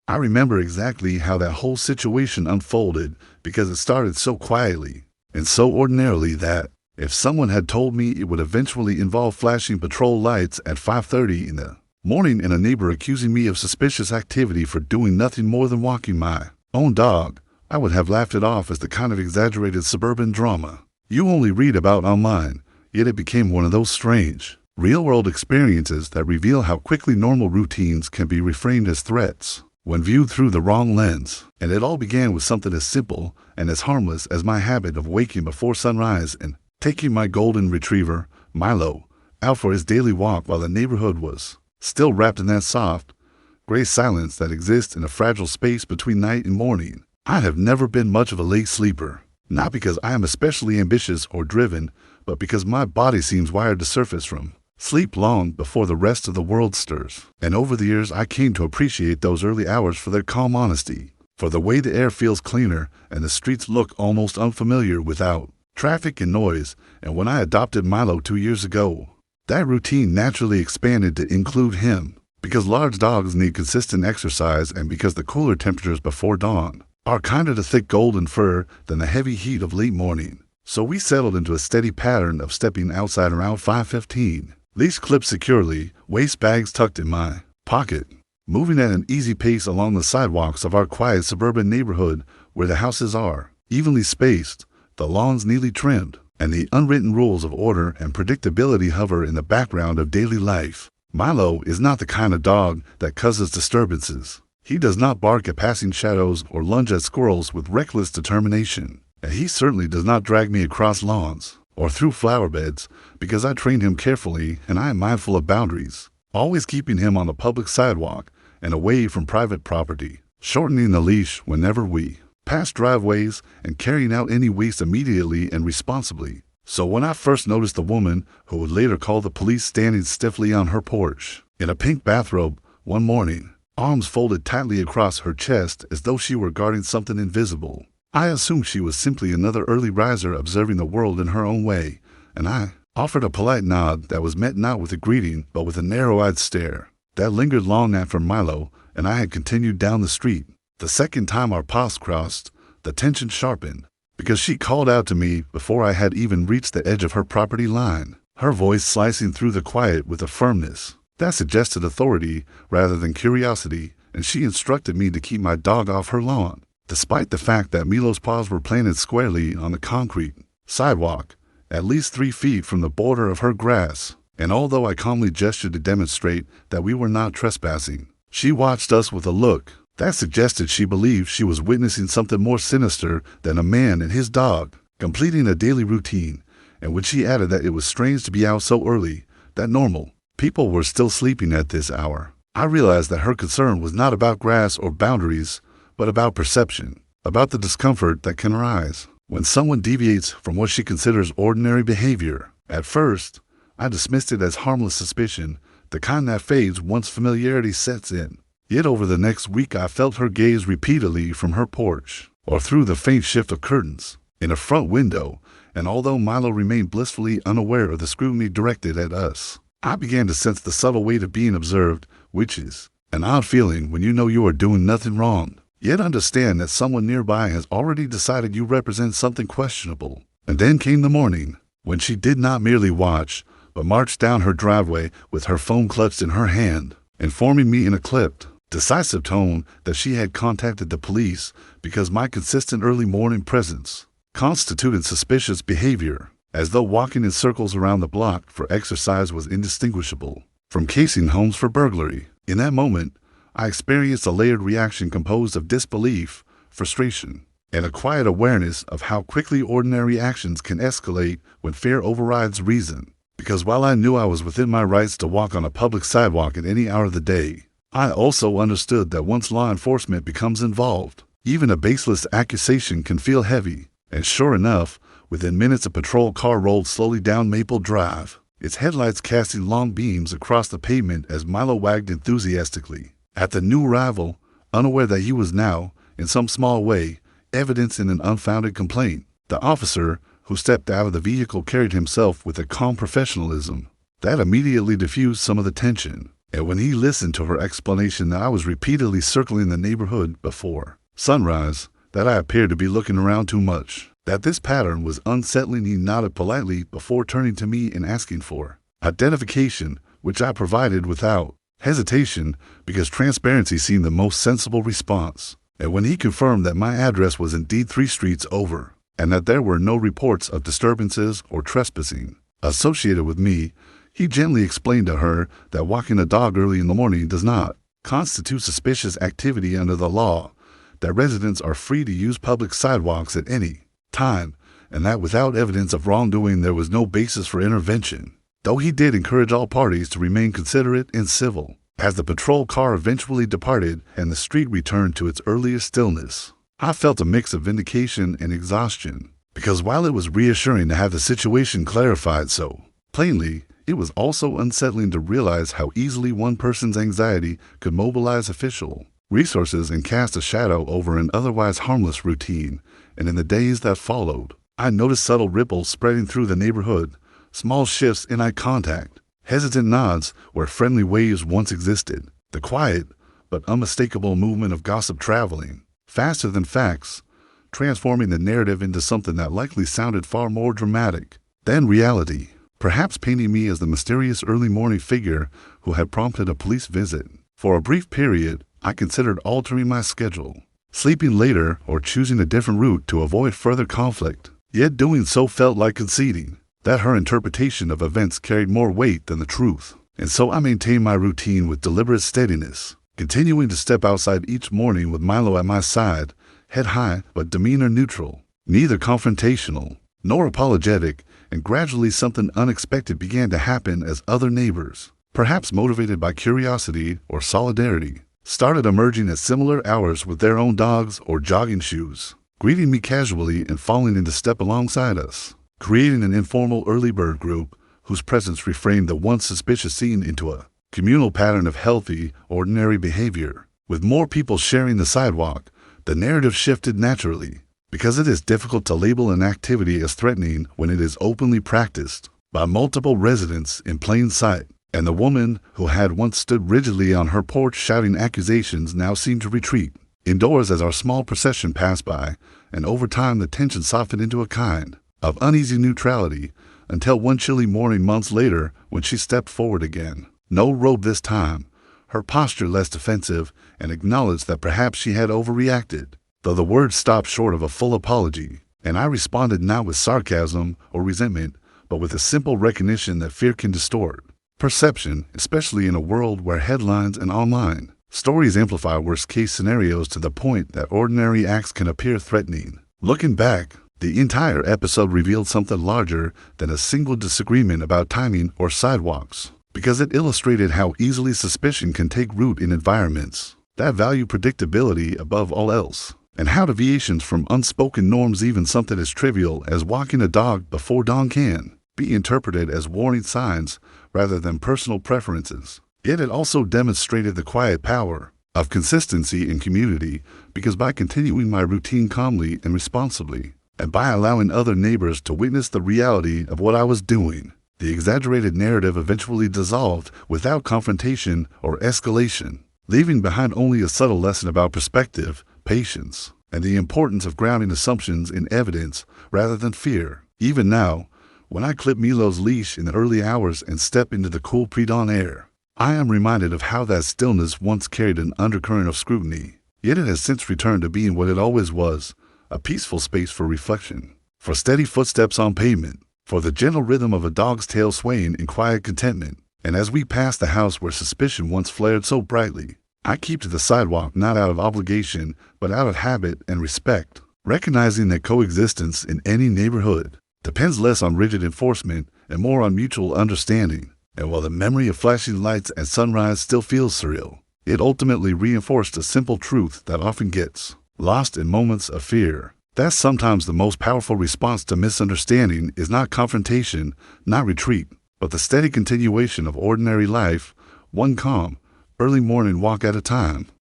I remember exactly how that whole situation unfolded because it started so quietly and so ordinarily that if someone had told me it would eventually involve flashing patrol lights at 5:30 in the morning and a neighbor accusing me of suspicious activity for doing nothing more than walking my own dog, I would have laughed it off as the kind of exaggerated suburban drama you only read about online. Yet it became one of those strange, real-world experiences that reveal how quickly normal routines can be reframed as threats when viewed through the wrong lens. And it all began with something as simple and as harmless as my habit of waking before sunrise and taking my golden retriever, Milo, out for his daily walk while the neighborhood was still wrapped in that soft, gray silence that exists in a fragile space between night and morning. I have never been much of a late sleeper, not because I am especially ambitious or driven, but because my body seems wired to surface from sleep long before the rest of the world stirs. And over the years I came to appreciate those early hours for their calm honesty, for the way the air feels cleaner and the streets look almost unfamiliar without traffic and noise. And when I adopted Milo 2 years ago, that routine naturally expanded to include him, because large dogs need consistent exercise and because the cooler temperatures before dawn are kinder to thick golden fur than the heavy heat of late morning. So we settled into a steady pattern of stepping outside around 5:15, leash clipped securely, waist bags tucked in my pocket, moving at an easy pace along the sidewalks of our quiet suburban neighborhood where the houses are evenly spaced, the lawns neatly trimmed, and the unwritten rules of order and predictability hover in the background of daily life. Milo is not the kind of dog that causes disturbances. He does not bark at passing shadows or lunge at squirrels with reckless determination. And he certainly does not drag me across lawns or through flower beds because I trained him carefully and I am mindful of boundaries, always keeping him on the public sidewalk and away from private property, shortening the leash whenever we pass driveways and carrying out any waste immediately and responsibly. So when I first noticed the woman who would later call the police standing stiffly on her porch in a pink bathrobe one morning, arms folded tightly across her chest as though she were guarding something invisible, I assumed she was simply another early riser observing the world in her own way, and I offered a polite nod that was met not with a greeting but with a narrow-eyed stare that lingered long after Milo and I had continued down the street. The second time our paths crossed, the tension sharpened, because she called out to me before I had even reached the edge of her property line, her voice slicing through the quiet with a firmness that suggested authority rather than curiosity, and she instructed me to keep my dog off her lawn, despite the fact that Milo's paws were planted squarely on the concrete sidewalk, at least 3 feet from the border of her grass. And although I calmly gestured to demonstrate that we were not trespassing, she watched us with a look that suggested she believed she was witnessing something more sinister than a man and his dog completing a daily routine. And when she added that it was strange to be out so early, that normal people were still sleeping at this hour, I realized that her concern was not about grass or boundaries, but about perception, about the discomfort that can arise when someone deviates from what she considers ordinary behavior. At first, I dismissed it as harmless suspicion, the kind that fades once familiarity sets in. Yet over the next week I felt her gaze repeatedly from her porch, or through the faint shift of curtains in a front window, and although Milo remained blissfully unaware of the scrutiny directed at us, I began to sense the subtle weight of being observed, which is an odd feeling when you know you are doing nothing wrong, yet understand that someone nearby has already decided you represent something questionable. And then came the morning, when she did not merely watch, but marched down her driveway with her phone clutched in her hand, informing me in a clipped, decisive tone that she had contacted the police because my consistent early morning presence constituted suspicious behavior, as though walking in circles around the block for exercise was indistinguishable from casing homes for burglary. In that moment, I experienced a layered reaction composed of disbelief, frustration, and a quiet awareness of how quickly ordinary actions can escalate when fear overrides reason. Because while I knew I was within my rights to walk on a public sidewalk at any hour of the day, I also understood that once law enforcement becomes involved, even a baseless accusation can feel heavy. And sure enough, within minutes a patrol car rolled slowly down Maple Drive, its headlights casting long beams across the pavement as Milo wagged enthusiastically at the new arrival, unaware that he was now, in some small way, evidence in an unfounded complaint. The officer who stepped out of the vehicle carried himself with a calm professionalism that immediately diffused some of the tension, And when he listened to her explanation that I was repeatedly circling the neighborhood before sunrise, that I appeared to be looking around too much, that this pattern was unsettling, he nodded politely before turning to me and asking for identification, which I provided without hesitation because transparency seemed the most sensible response. And when he confirmed that my address was indeed 3 streets over, and that there were no reports of disturbances or trespassing associated with me, he gently explained to her that walking a dog early in the morning does not constitute suspicious activity under the law, that residents are free to use public sidewalks at any time, and that without evidence of wrongdoing there was no basis for intervention, though he did encourage all parties to remain considerate and civil. As the patrol car eventually departed and the street returned to its earlier stillness, I felt a mix of vindication and exhaustion, because while it was reassuring to have the situation clarified so plainly, it was also unsettling to realize how easily one person's anxiety could mobilize official resources and cast a shadow over an otherwise harmless routine. And in the days that followed, I noticed subtle ripples spreading through the neighborhood, small shifts in eye contact, hesitant nods where friendly waves once existed, the quiet but unmistakable movement of gossip traveling faster than facts, transforming the narrative into something that likely sounded far more dramatic than reality, perhaps painting me as the mysterious early morning figure who had prompted a police visit. For a brief period, I considered altering my schedule, sleeping later or choosing a different route to avoid further conflict. Yet doing so felt like conceding that her interpretation of events carried more weight than the truth. And so I maintained my routine with deliberate steadiness, continuing to step outside each morning with Milo at my side, head high but demeanor neutral, neither confrontational nor apologetic, and gradually something unexpected began to happen as other neighbors, perhaps motivated by curiosity or solidarity, started emerging at similar hours with their own dogs or jogging shoes, greeting me casually and falling into step alongside us, creating an informal early bird group whose presence reframed the once suspicious scene into a communal pattern of healthy, ordinary behavior. With more people sharing the sidewalk, the narrative shifted naturally, because it is difficult to label an activity as threatening when it is openly practiced by multiple residents in plain sight. And the woman who had once stood rigidly on her porch shouting accusations now seemed to retreat indoors as our small procession passed by, and over time the tension softened into a kind of uneasy neutrality until one chilly morning months later when she stepped forward again. No robe this time, her posture less defensive, and acknowledged that perhaps she had overreacted, though the words stopped short of a full apology, and I responded not with sarcasm or resentment, but with a simple recognition that fear can distort perception, especially in a world where headlines and online stories amplify worst-case scenarios to the point that ordinary acts can appear threatening. Looking back, the entire episode revealed something larger than a single disagreement about timing or sidewalks, because it illustrated how easily suspicion can take root in environments that value predictability above all else, and how deviations from unspoken norms, even something as trivial as walking a dog before dawn, can be interpreted as warning signs rather than personal preferences. Yet it also demonstrated the quiet power of consistency in community, because by continuing my routine calmly and responsibly, and by allowing other neighbors to witness the reality of what I was doing, the exaggerated narrative eventually dissolved without confrontation or escalation, leaving behind only a subtle lesson about perspective, patience, and the importance of grounding assumptions in evidence rather than fear. Even now, when I clip Milo's leash in the early hours and step into the cool pre-dawn air, I am reminded of how that stillness once carried an undercurrent of scrutiny, yet it has since returned to being what it always was, a peaceful space for reflection, for steady footsteps on pavement, for the gentle rhythm of a dog's tail swaying in quiet contentment. And as we pass the house where suspicion once flared so brightly, I keep to the sidewalk not out of obligation, but out of habit and respect, recognizing that coexistence in any neighborhood depends less on rigid enforcement and more on mutual understanding. And while the memory of flashing lights at sunrise still feels surreal, it ultimately reinforced a simple truth that often gets lost in moments of fear. That sometimes the most powerful response to misunderstanding is not confrontation, not retreat, but the steady continuation of ordinary life, one calm, early morning walk at a time.